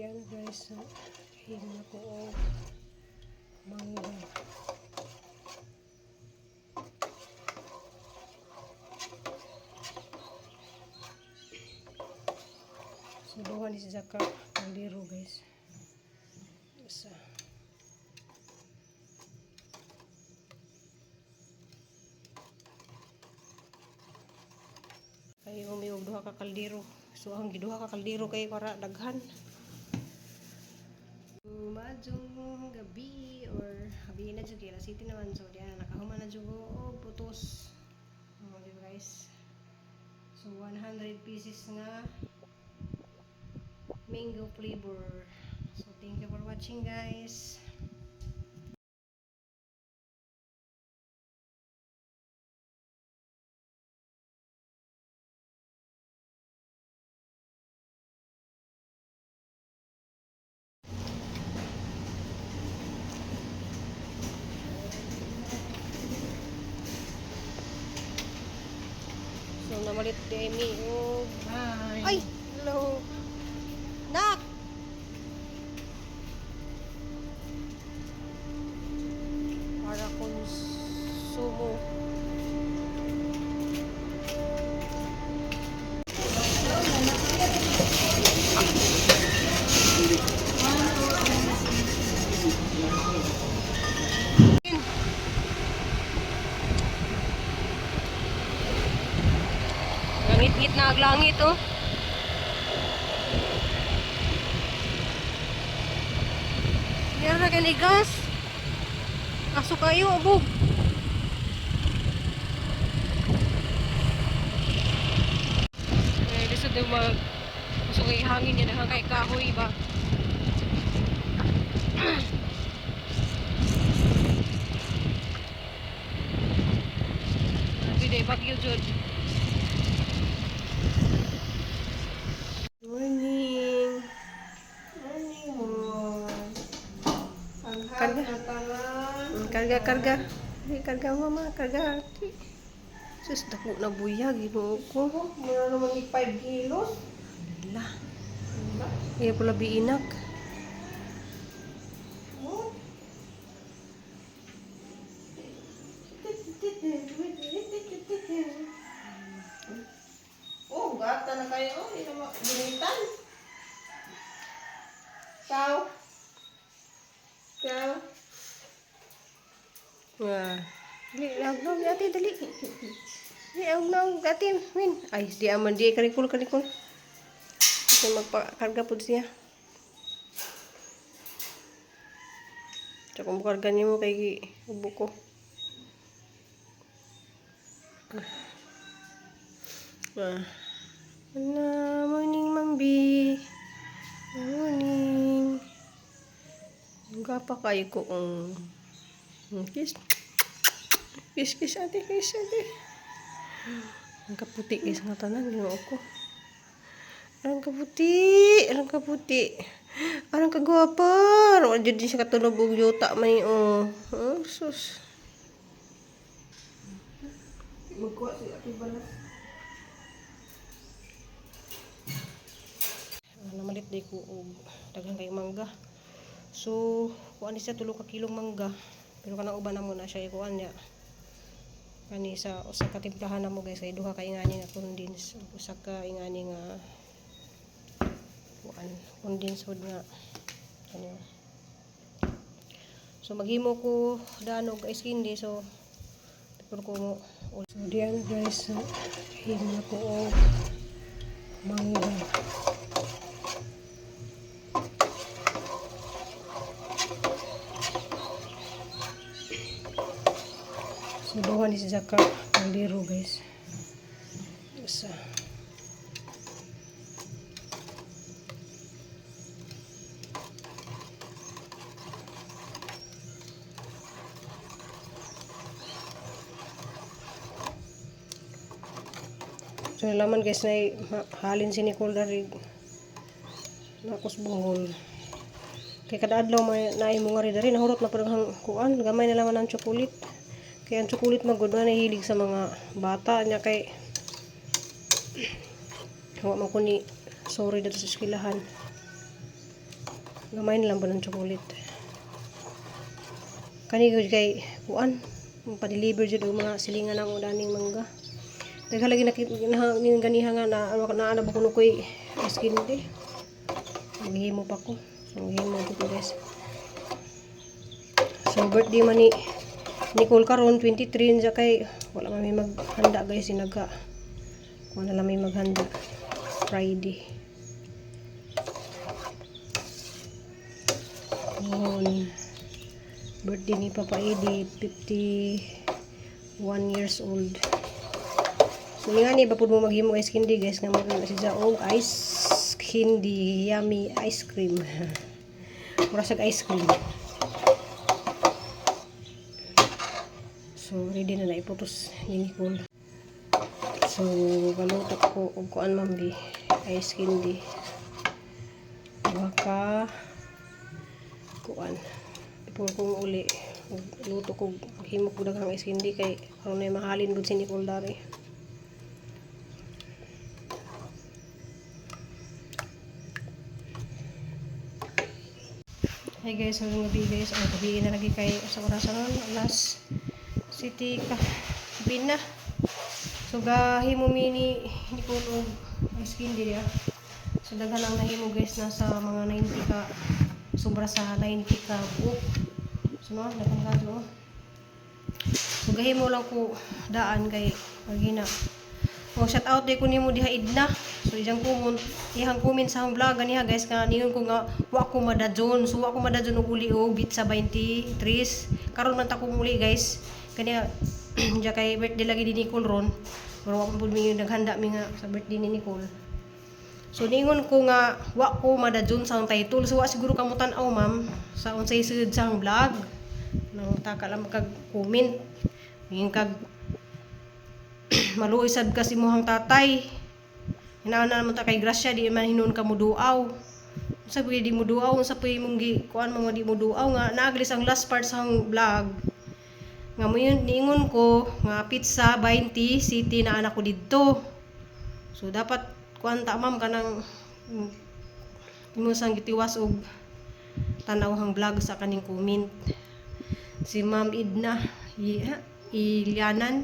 Yan guys, so, hingin ko og mangga. So duha ni siya ka kaldero guys. Isa. Kay umiog duha ka kaldero. So ang giduha ka kaldero kay para daghan. Madjong gabi or habi na jud kay city naman, so diyan nakahuman na jud og putos. Okay guys. So 100 pieces nga mango flavor. So thank you for watching guys. So namalit Demi og ay hello nak para konsumo. Langit-ngit na aglangit oh. Meron na gani gas. Kaso kayo abog. Lisod yung gusto ko ihangin yan hanggang kay kahoy ba. Hindi bagyo jud. Morning. Morning mo. Karga. Karga. Ay, karga mama, karga. Sus, dako na buyag, ginoo ko. Mura naman ni 5 kilos. Wala. Iya pula biinak. Oh, gata na kayo. Hindi naman binitan. Ciao. Ciao. Wah. Dali, lagnog ate, dali. Dali, lagnog ate, min. Ay, di aman, di karikul. Kasi magpakarga po siya. Tsaka makarga niya mo kay ubo ko. Morning, Mambi. Morning. Gapa kayo ko kiss. Kiss ate. Ang kaputi guys nga tanan ginoo ko. Ang kaputi. Ang kagwapa. Wala jud siya katunog og yuta may sus. Magkuha siya ati balas. Namalit day ko og daghan kay mangga. So, kuan ni siya 3 ka kilong mangga. Pero kanang uban na mo na siya ikuan niya. Kani sa usa ka timplahan na mo guys kay duha ka ingani nga condense, usa ka ingani nga kuan condense food nga kani. So maghimo ko danog ice candy, so tipor ko mo. So diyan guys, so, himo ko og mangga. So duha ni siya ka kaldero guys. Isa. So laman guys na halin si Nicole dari nakos buhol. Kay kada adlaw may naimo nga rin nahurot na parang kuan gamay na laman ang chocolate. Kaya ang chocolate magud na hilig sa mga bata niya kay hawa man ko ni sorry dito sa eskwelahan. Gamay na lang po ng chocolate. Kani gud kay kuan, pa-deliver jud og mga silingan ng daning mangga. Daghalagi na ganiha nga na ana ba kuno koy skin day. Maghimo pa ko. So maghimo ko guys. So birthday man ni Nicole karon 23 niya kay wala man may maghanda guys, sinaga. Wala lang may maghanda Friday. Birthday ni Papa Eddie, 51 years old. So nga ni bapud mo maghimo ice candy guys, nga mo na siya og ice candy, yummy ice cream. Mura sa ice cream. So ready na iputos ni Nicole. So galutok ko og kuan mambi ice candy. Baka kuan ipon kong uli luto ko himok ko daghang ice candy kay aron na mahalin gud si Nicole dari. Hey guys, hanggang gabi guys, ang gabi na lagi kay sa orasan alas city ka bina. So gahimo mini Nicole og ice candy dia. So daghan ang nahimo guys, nasa mga 90 ka, sobra sa 90 ka buok. So no, daghan ka do. So gahimo lang ko daan kay magina. O shout out day ko nimo diha Idna. So ijang ihang comment sa akong vlog ganiha guys, nga ningon ko nga wa ko madadyon. So wa ko madadyon og uli og bit sa 23. Karon man ta ko uli guys. Kaniya diya kay birthday lagi ni Nicole ron. Pero wa pud mi naghanda mi nga sa birthday ni Nicole. So ningon ko nga wa ko madadyon sa title. So wa siguro kamo tan-aw ma'am sa unsay sud sang vlog. Nang taka lang kag comment. Ngin kag maluoy sad kasi mohang tatay. Hinaana naman ta kay grasya di man hinon ka muduaw. Unsa pud di muduaw, unsa pud imong gi kuan mo di muduaw nga naaglis ang last part sang vlog. Nga mo yun niingon ko nga pizza 20 city na anak ko didto. So dapat kuan ta ma'am kanang imo sang gitiwas og tan-aw hang vlog sa kaning comment. Si Ma'am Idna Ilianan.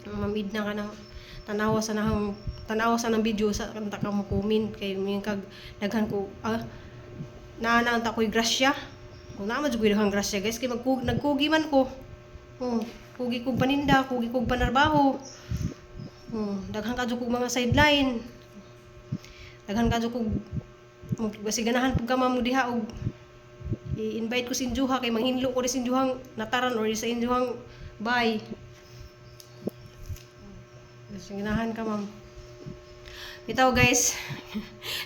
Ma'am Idna kanang tanawa sa nang video sa kanta ka mo comment kay min kag daghan ko naana ta koy grasya. Kung naman jud ko daghang grasya guys kay nagkugi man ko. Kugi kog paninda, kugi kog panarbaho. Daghan ka jud kog mga sideline. Daghan ka jud kog basi ganahan pud ka mo diha og i-invite ko si Injuha kay manghinlo ko rin si Injuhang nataran or sa Injuhang bye. Basi ganahan ka ma'am. Bitaw guys,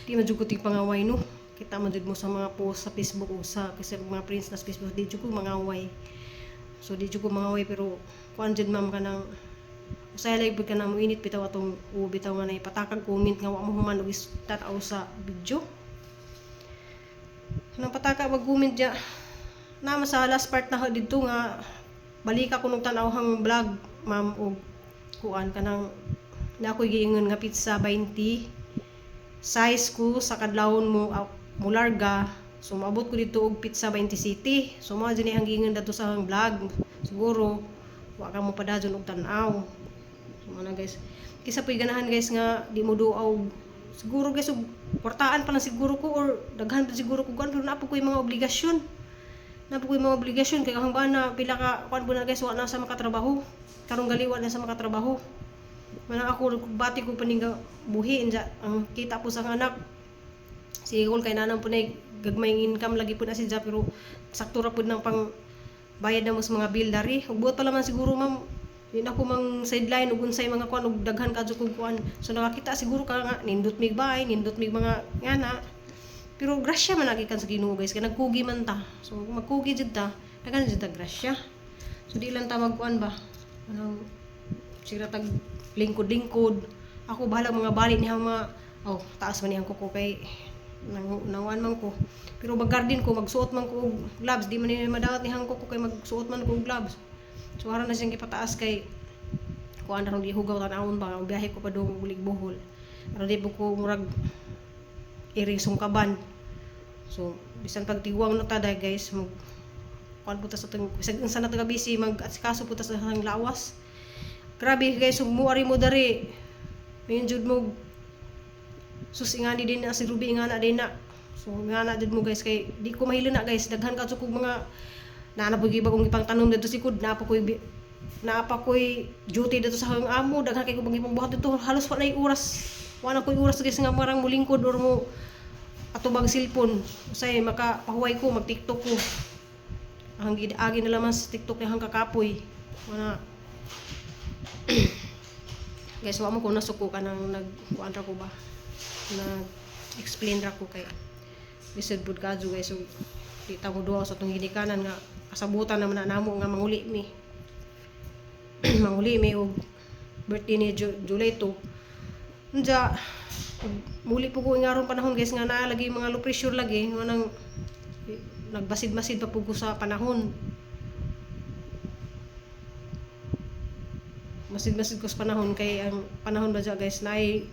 di man jud ko pangaway no. Kita man jud mo sa mga post sa Facebook o sa kasi mga friends na sa Facebook di jud ko mangaway. So di jud ko mangaway pero kuan jud ma'am kanang usay live ka na mo init bitaw atong bitaw nga nay patakag comment nga wa mo human og tataw sa video. Nang pataka mag-comment dia na sa last part na didto nga balika ko nung tan-aw hang vlog ma'am og kuan kanang na ako'y giingon nga pizza 20 size ko sa kadlawon mo mularga. So maabot ko dito og pizza 20 city. So mao dinhi ang giingon dato sa hang vlog. Siguro wa ka mo padadyon og tan-aw. So mana guys, kisa po'y ganahan guys nga di mo duaw. Siguro guys og kwartaan pa lang siguro ko or daghan pa siguro ko kan pero napo ko yung mga obligasyon. Napo ko yung mga obligasyon kay hangban na pila ka kuan po na guys wa na sa makatrabaho. Karong galiwa na sa makatrabaho. Mana ako bati ko paninga buhi inja ang kita po sa anak. Sigol kay nanang po na gagmay income lagi po na si pero sakto ra pud nang pang bayad na mo sa mga bill dari. Ug buot pa laman siguro ma'am. Di na ko mang sideline ug unsay mga kuan ug daghan ka jud kog kuan. So nakakita siguro ka nga nindot mig bay, nindot mig mga ngana. Pero grasya man lagi kan sa Ginoo guys kay nagkugi man ta. So magkugi jud ta, daghan jud ta grasya. So di lang ta magkuan ba. Anong sigra tag lingkod-lingkod. Ako bahala mga bali niya mga taas man niyang kuko kay nanguan man ko. Pero mag-garden ko, magsuot man ko og gloves, di man ni madawat ni hang kuko kay magsuot man ko og gloves. So aron na siyang gipataas kay kuan ra di hugaw tan-awon ba ang biyahe ko pa dong bulig Bohol. Aron di ko murag iri sungkaban. So bisan pag tigwang na ta dahil guys, mag kuan puta sa tong bisag unsa na taga busy mag asikaso puta sa hang lawas. Grabe guys, ug muari mo dari. Mayon jud mo sus ingani din na si Ruby ingana din na. So ingana jud mo guys kay di ko mahilo na guys, daghan ka kog mga naanapoy bagong ipang tanom dito sikod, naapa koy duty dito sa hang amo, daghan kay ko bang ipang buhat dito, halos wa nay oras. Wala koy oras guys nga marang mulingkod or mo atubag cellphone. Usay makapahuway ko, mag-TikTok ko. Ang agi na lamang sa TikTok ni hang kakapoy. Wala. Guys, wa mo ko nasuko ka nang nagkuan ra ko ba. Nag-explain ra ko kay bisud pud kadto guys. So di ta mo duha sa tong ginikanan nga kasabutan naman na namo nga manguli mi. Manguli mi og birthday ni July 2. Unja muli po ko nga ron panahon guys nga naa lagi mga low pressure lagi nga nang nagbasid-masid pa po ko sa panahon. Masid-masid ko sa panahon kay ang panahon ba dyan guys naay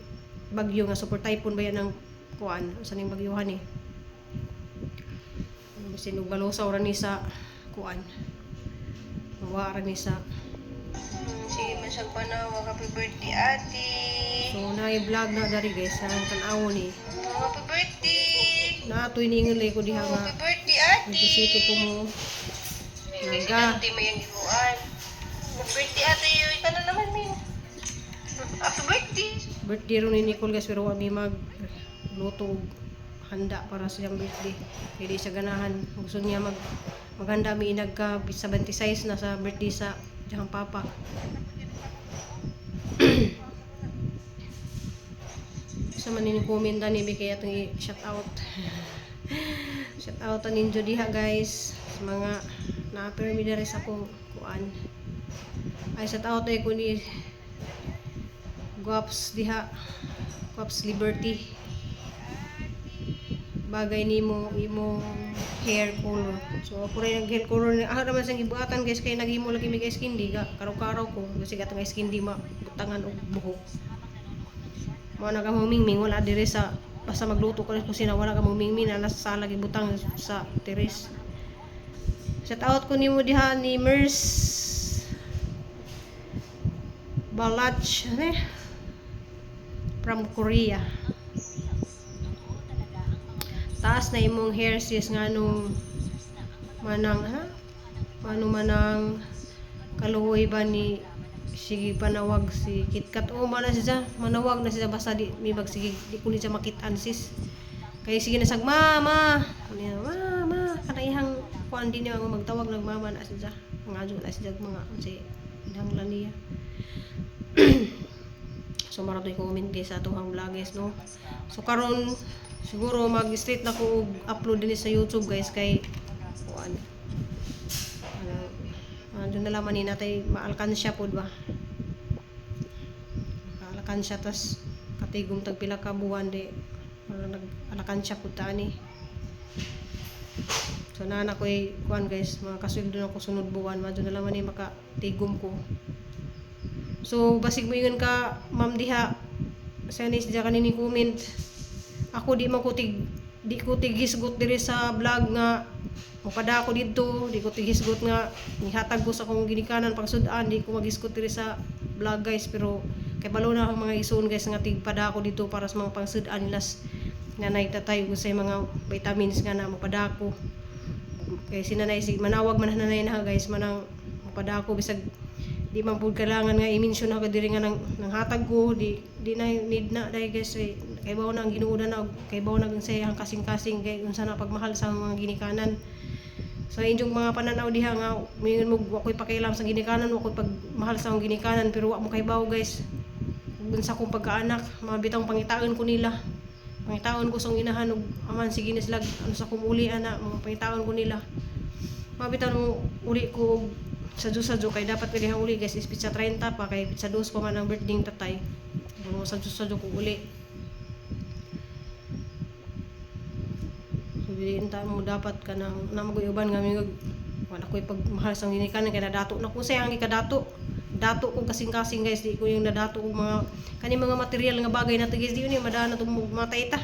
bagyo nga super typhoon ba yan ang kuan sa ning bagyuhan eh. Bisin og balosaw ra ni sa kuan. Mawa ra ni sa Sige, masyag panawa. Happy birthday, ate. so naay vlog na dari guys ang tan-awo ni. Happy birthday. Naatoy ningon lay ko diha nga Happy birthday, ate. nagkisiti ko mo. Naga. Hindi mo yung iguan. Happy birthday, ate. Ika na naman, min. Happy birthday. Birthday ron ni Nicole guys pero wa mi mag luto og handa para sa iyang birthday. Kaya di siya ganahan. Gusto niya maghanda mi inagka 76 na sa birthday sa diyang papa. Sa man ni comment ni kaya itong shout out. Shout out ninyo diha guys sa mga na-permi diri sa akong kuan. Ay shout out ko ni Guaps diha. Guaps Liberty. Bagay nimo imong hair color. So ako rin nag hair color ni ah naman sang gibuatan guys kay naghimo lagi mi guys kindi ga karaw-karaw ko kasi gatong guys kindi butangan og buhok. Mo na ka mumingming wala dire sa basta magluto ko kung sina wala ka mumingming na nasa sala gibutang sa teres. Shout out ko nimo diha ni Mers Balach from Korea. Taas na imong hair sis nga nung manang manang kaluoy ba ni sige panawag si KitKat o mana siya manawag na siya basta di mi sige di ko ni siya makitaan sis kay sige na sag mama kanayang kuan din niya magtawag ng mama na siya nga na siya mga si hanglan niya. So maraming comment guys sa atong vlog guys no. So karon siguro mag-straight na ko upload din sa YouTube guys kay kuan. Doon na laman ni natay maalkansya pod ba. Maalkansya tas katigom tag pila ka buwan di nag-alkansya pod ta ni. So na koy kuan guys, mga kasweldo na ko sunod buwan, madyo na laman ni makatigom ko. So basig mo ingon ka ma'am diha sa ni siya kanini comment. Ako di ko tigisgot diri sa vlog nga mupada ako dito, di ko tigisgot nga nihatag ko sa akong ginikanan pagsudan, di ko magisgot diri sa vlog guys pero kay balo na ang mga isuon guys nga tigpada ako dito para sa mga pangsudan nilas nanay tatay ko sa mga vitamins nga na mupada ako. Kay sinanay si manawag man nanay na guys manang mupada ako bisag di man pud kailangan nga i-mention ako diri nga nang hatag ko di na need na dai guys kay bawo na ang ginuudan na kay bawo na say ang kasing-kasing kay unsa na pagmahal sa mga ginikanan. So inyong mga pananaw diha nga mingon mo wa koy pakialam sa ginikanan, wa koy pagmahal sa akong ginikanan pero wa mo kay bawo guys. Unsa kong pagkaanak, mabitang pangitaon ko nila. Pangitaon ko sa inahan og aman sige na sila ano sa kumuli ana, mga pangitaon ko nila. Mabitaw mo uli ko sadyo kay dapat kay uli guys is pizza 30 pa kay pizza 2 pa man ang birthday ng tatay. Mo sadyo ko uli. So diinta mo dapat ka nang namaguyoban nga mig wala koy pagmahal sa ginikanan kay nadato na ko sayang gikadato. Dato ko kasing-kasing guys, di ko yung nadato og mga kani mga material nga bagay na guys di yun madana tong matay ta.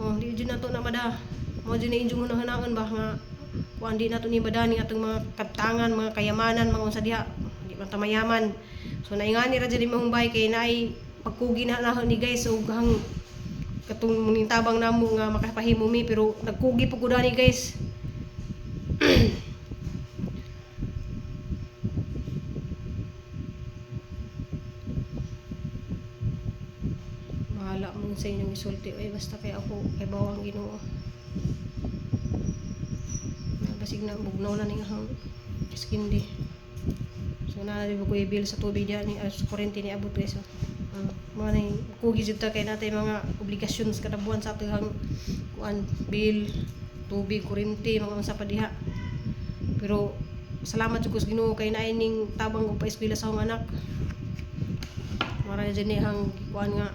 Oh, di jud nato na mada. mo dyan na inyong hunahanaon ba nga kung di nato ni badani atong mga kaptangan, mga kayamanan, mga unsa diha, di man ta mayaman. So naingani ra dyan imong bahay kay naay pagkugi na nahon ni guys ug hang katong muning tabang namo nga makapahimo mi pero nagkugi pud ko dani guys. Bahala mo sa inyong isulti ay basta kay ako kay bawang Ginoo. Basig na bugnaw na ning hang iskindi. So na di ko i-bill sa tubig diyan ni sa kuryente ni abot guys. Mga nang kugi jud ta kay natay mga obligasyon sa kada buwan sa atong kuan bill, tubig, kuryente, mga unsa pa diha. Pero salamat jud ko sa Ginoo kay naay ning tabang ko pa eskwela sa akong anak. Mara dyan ni hang kuan nga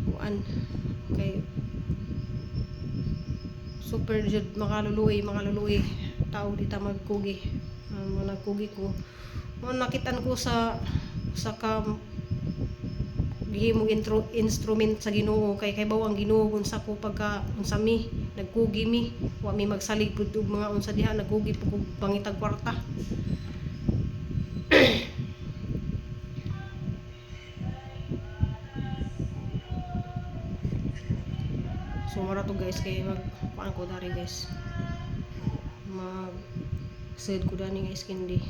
kuan kay super jud makaluluoy tao di ta magkugi. Mga nagkugi ko mo nakitan ko sa ka gihimong instrument sa Ginoo kay bawang Ginoo unsa ko pagka unsa mi nagkugi mi wa mi magsalig pud og mga unsa diha nagkugi pud og pangitag kwarta. So mara to guys kay mag kuan ko dari guys mag sed ko dani nga iskindi.